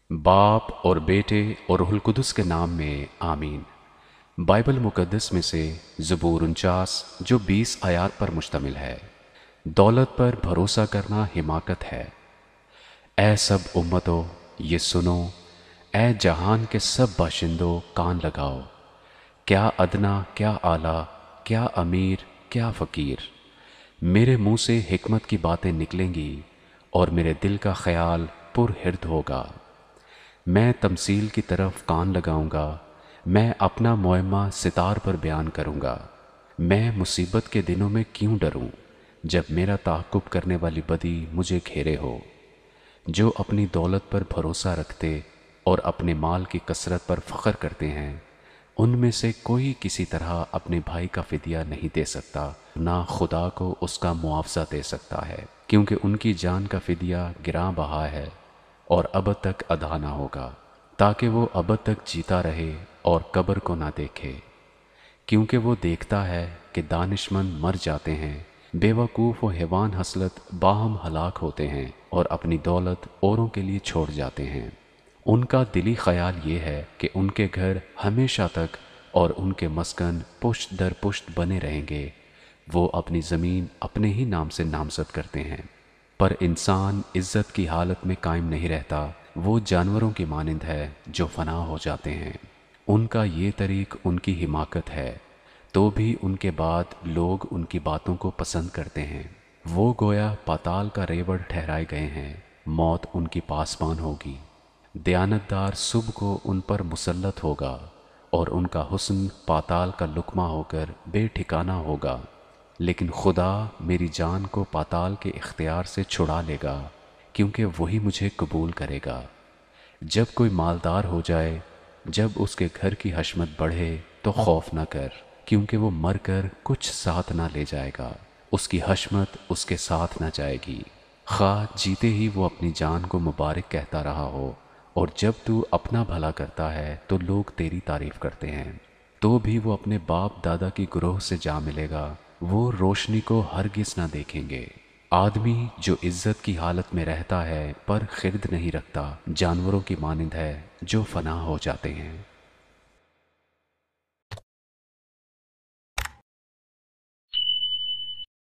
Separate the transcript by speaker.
Speaker 1: बाप और बेटे और रूहुल कुदस के नाम में आमीन। बाइबल मुकद्दस में से ज़बूर 49 जो 20 आयात पर मुश्तमिल है। दौलत पर भरोसा करना हिमाकत है। ए सब उम्मतों ये सुनो, ए जहान के सब बाशिंदों कान लगाओ। क्या अदना क्या आला, क्या अमीर क्या फ़कीर, मेरे मुंह से हिकमत की बातें निकलेंगी और मेरे दिल का ख्याल पुरहिर्द होगा। मैं तमसील की तरफ कान लगाऊंगा, मैं अपना मुअम्मा सितार पर बयान करूंगा। मैं मुसीबत के दिनों में क्यों डरूं, जब मेरा ताक़ुब करने वाली बदी मुझे घेरे हो। जो अपनी दौलत पर भरोसा रखते और अपने माल की कसरत पर फ़ख्र करते हैं, उनमें से कोई किसी तरह अपने भाई का फ़िदिया नहीं दे सकता, ना खुदा को उसका मुआवजा दे सकता है, क्योंकि उनकी जान का फ़िदिया गिरां बहा है और अब तक अदा ना होगा, ताकि वो अब तक जीता रहे और कब्र को ना देखे। क्योंकि वो देखता है कि दानिशमंद मर जाते हैं, बेवकूफ़ व हैवान हसलत बाहम हलाक होते हैं और अपनी दौलत औरों के लिए छोड़ जाते हैं। उनका दिली ख्याल ये है कि उनके घर हमेशा तक और उनके मस्कन पुश्त दर पुश्त बने रहेंगे। वो अपनी ज़मीन अपने ही नाम से नामज़द करते हैं। पर इंसान इज़्ज़त की हालत में कायम नहीं रहता, वो जानवरों की मानिंद है जो फना हो जाते हैं। उनका ये तरीक़ उनकी हिमाकत है, तो भी उनके बाद लोग उनकी बातों को पसंद करते हैं। वो गोया पाताल का रेवड़ ठहराए गए हैं, मौत उनकी पासबान होगी। दयानतदार सुबह को उन पर मुसल्लत होगा और उनका हुस्न पाताल का लुकमा होकर बेठिकाना होगा। लेकिन खुदा मेरी जान को पाताल के इख्तियार से छुड़ा लेगा, क्योंकि वही मुझे कबूल करेगा। जब कोई मालदार हो जाए, जब उसके घर की हशमत बढ़े, तो खौफ न कर, क्योंकि वो मर कर कुछ साथ ना ले जाएगा, उसकी हशमत उसके साथ न जाएगी। खा जीते ही वो अपनी जान को मुबारक कहता रहा हो, और जब तू अपना भला करता है तो लोग तेरी तारीफ करते हैं, तो भी वो अपने बाप दादा की ग्रोह से जा मिलेगा, वो रोशनी को हरगिज़ ना देखेंगे। आदमी जो इज्जत की हालत में रहता है पर खिरद नहीं रखता, जानवरों की मानिंद है जो फना हो जाते हैं।